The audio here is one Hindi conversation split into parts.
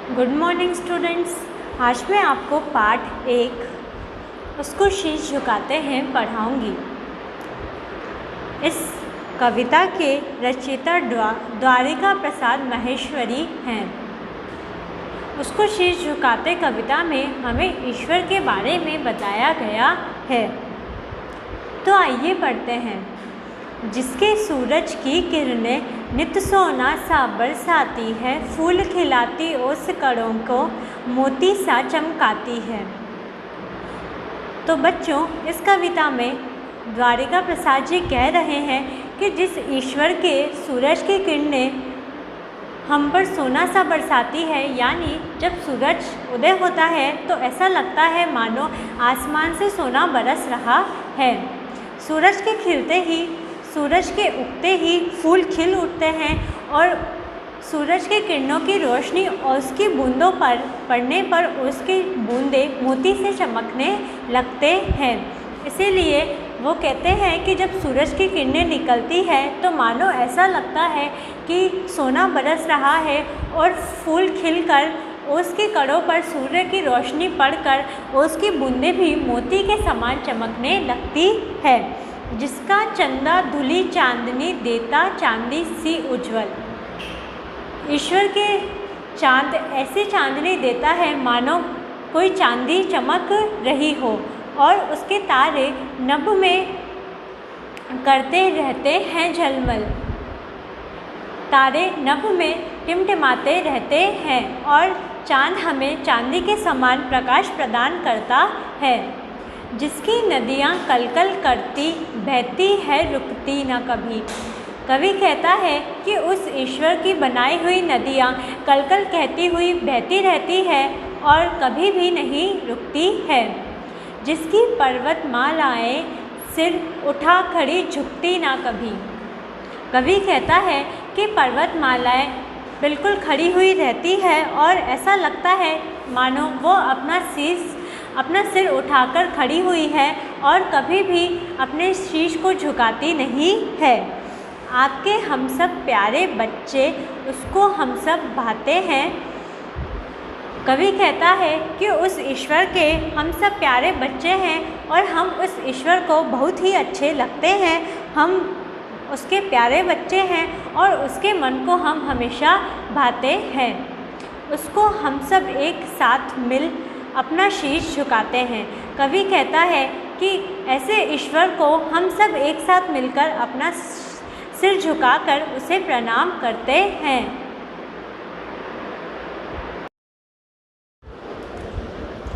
Good morning students. आज मैं आपको पाठ 1 उसको शीश झुकाते हैं पढ़ाऊँगी। इस कविता के रचयिता द्वारिका प्रसाद माहेश्वरी हैं। उसको शीश झुकाते कविता में हमें ईश्वर के बारे में बताया गया है। तो आइए पढ़ते हैं। जिसके सूरज की किरणें नित सोना सा बरसाती है, फूल खिलाती ओस कणों को मोती सा चमकाती है। तो बच्चों, इस कविता में द्वारिका प्रसाद जी कह रहे हैं कि जिस ईश्वर के सूरज की किरणें हम पर सोना सा बरसाती है, यानी जब सूरज उदय होता है तो ऐसा लगता है मानो आसमान से सोना बरस रहा है। सूरज के खिलते ही, सूरज के उगते ही फूल खिल उठते हैं और सूरज की किरणों की रोशनी और उसकी बूंदों पर पड़ने पर उसकी बूंदें मोती से चमकने लगते हैं। इसीलिए वो कहते हैं कि जब सूरज की किरणें निकलती है तो मानो ऐसा लगता है कि सोना बरस रहा है और फूल खिलकर उसके कड़ों पर सूर्य की रोशनी पड़कर उसकी बूंदें भी मोती के समान चमकने लगती है। जिसका चंदा धुली चांदनी देता चांदी सी उज्जवल। ईश्वर के चांद ऐसी चांदनी देता है मानो कोई चांदी चमक रही हो और उसके तारे नभ में करते रहते हैं झलमल। तारे नभ में टिमटिमाते रहते हैं और चांद हमें चांदी के समान प्रकाश प्रदान करता है। जिसकी नदियाँ कलकल करती बहती है, रुकती न कभी। कवि कहता है कि उस ईश्वर की बनाई हुई नदियाँ कलकल कहती हुई बहती रहती है और कभी भी नहीं रुकती है। जिसकी पर्वतमालाएँ सिर उठा खड़ी झुकती ना कभी। कवि कहता है कि पर्वतमालाएँ बिल्कुल खड़ी हुई रहती है और ऐसा लगता है मानो वो अपना सिर उठाकर खड़ी हुई है और कभी भी अपने शीश को झुकाती नहीं है। आपके हम सब प्यारे बच्चे उसको हम सब भाते हैं। कवि कहता है कि उस ईश्वर के हम सब प्यारे बच्चे हैं और हम उस ईश्वर को बहुत ही अच्छे लगते हैं। हम उसके प्यारे बच्चे हैं और उसके मन को हम हमेशा भाते हैं। उसको हम सब एक साथ मिल अपना शीश झुकाते हैं। कवि कहता है कि ऐसे ईश्वर को हम सब एक साथ मिलकर अपना सिर झुकाकर उसे प्रणाम करते हैं।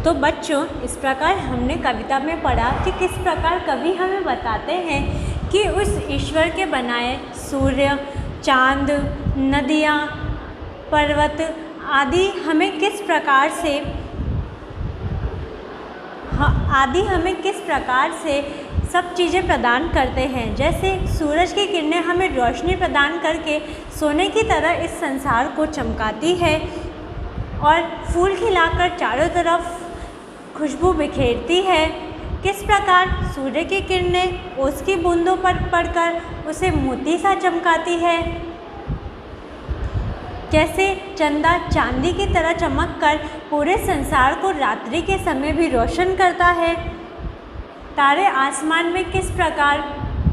तो बच्चों, इस प्रकार हमने कविता में पढ़ा कि किस प्रकार कवि हमें बताते हैं कि उस ईश्वर के बनाए सूर्य, चांद, नदियाँ, पर्वत आदि हमें किस प्रकार से सब चीज़ें प्रदान करते हैं। जैसे सूरज की किरणें हमें रोशनी प्रदान करके सोने की तरह इस संसार को चमकाती है और फूल खिलाकर चारों तरफ खुशबू बिखेरती है। किस प्रकार सूर्य की किरणें उसकी बूंदों पर पड़कर उसे मोती सा चमकाती है। कैसे चंदा चांदी की तरह चमककर पूरे संसार को रात्रि के समय भी रोशन करता है। तारे आसमान में किस प्रकार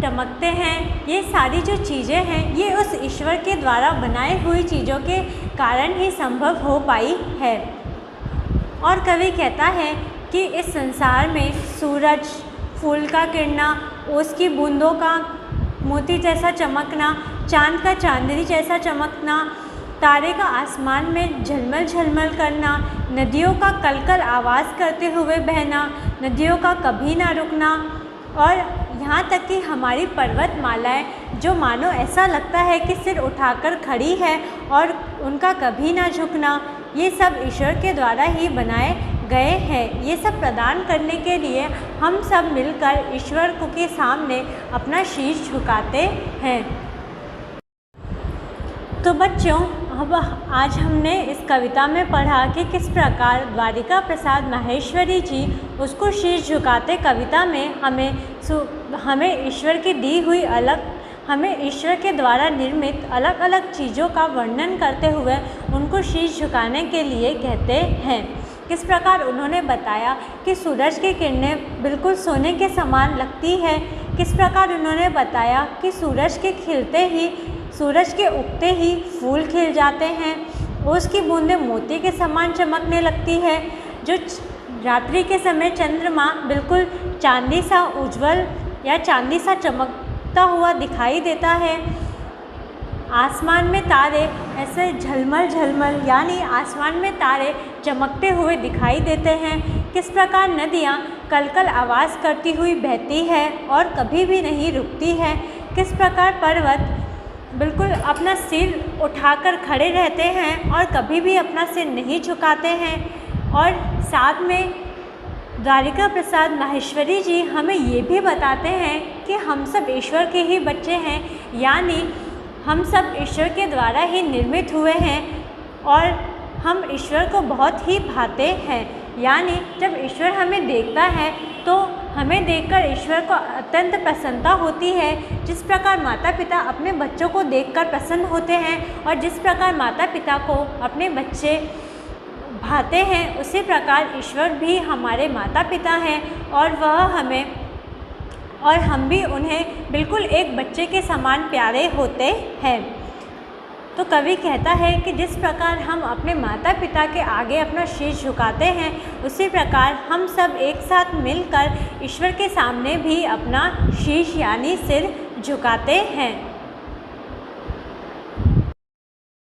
चमकते हैं। ये सारी जो चीज़ें हैं ये उस ईश्वर के द्वारा बनाई हुई चीज़ों के कारण ही संभव हो पाई है। और कवि कहता है कि इस संसार में सूरज, फूल का किरणा, ओस की बूंदों का मोती जैसा चमकना, चांद का चांदनी जैसा चमकना, तारे का आसमान में झलमल झलमल करना, नदियों का कलकल आवाज़ करते हुए बहना, नदियों का कभी ना रुकना और यहाँ तक कि हमारी पर्वतमालाएं जो मानो ऐसा लगता है कि सिर उठाकर खड़ी है और उनका कभी ना झुकना, ये सब ईश्वर के द्वारा ही बनाए गए हैं। ये सब प्रदान करने के लिए हम सब मिलकर ईश्वर के सामने अपना शीश झुकाते हैं। तो बच्चों, अब आज हमने इस कविता में पढ़ा कि किस प्रकार द्वारिका प्रसाद माहेश्वरी जी उसको शीश झुकाते कविता में हमें ईश्वर की दी हुई अलग हमें ईश्वर के द्वारा निर्मित अलग अलग चीज़ों का वर्णन करते हुए उनको शीश झुकाने के लिए कहते हैं। किस प्रकार उन्होंने बताया कि सूरज की किरणें बिल्कुल सोने के समान लगती है। किस प्रकार उन्होंने बताया कि सूरज के उगते ही फूल खिल जाते हैं, ओस की बूंदें मोती के समान चमकने लगती है, जो रात्रि के समय चंद्रमा बिल्कुल चांदी सा उज्ज्वल या चांदी सा चमकता हुआ दिखाई देता है। आसमान में तारे ऐसे झलमल यानी आसमान में तारे चमकते हुए दिखाई देते हैं। किस प्रकार नदियाँ कलकल आवाज़ करती हुई बहती है और कभी भी नहीं रुकती है। किस प्रकार पर्वत बिल्कुल अपना सिर उठाकर खड़े रहते हैं और कभी भी अपना सिर नहीं झुकाते हैं। और साथ में द्वारिका प्रसाद माहेश्वरी जी हमें ये भी बताते हैं कि हम सब ईश्वर के ही बच्चे हैं, यानी हम सब ईश्वर के द्वारा ही निर्मित हुए हैं और हम ईश्वर को बहुत ही भाते हैं। यानी जब ईश्वर हमें देखता है तो हमें देखकर ईश्वर को अत्यंत प्रसन्नता होती है। जिस प्रकार माता पिता अपने बच्चों को देखकर प्रसन्न होते हैं और जिस प्रकार माता पिता को अपने बच्चे भाते हैं, उसी प्रकार ईश्वर भी हमारे माता पिता हैं और हम भी उन्हें बिल्कुल एक बच्चे के समान प्यारे होते हैं। तो कवि कहता है कि जिस प्रकार हम अपने माता पिता के आगे अपना शीश झुकाते हैं, उसी प्रकार हम सब एक साथ मिलकर ईश्वर के सामने भी अपना शीश यानी सिर झुकाते हैं।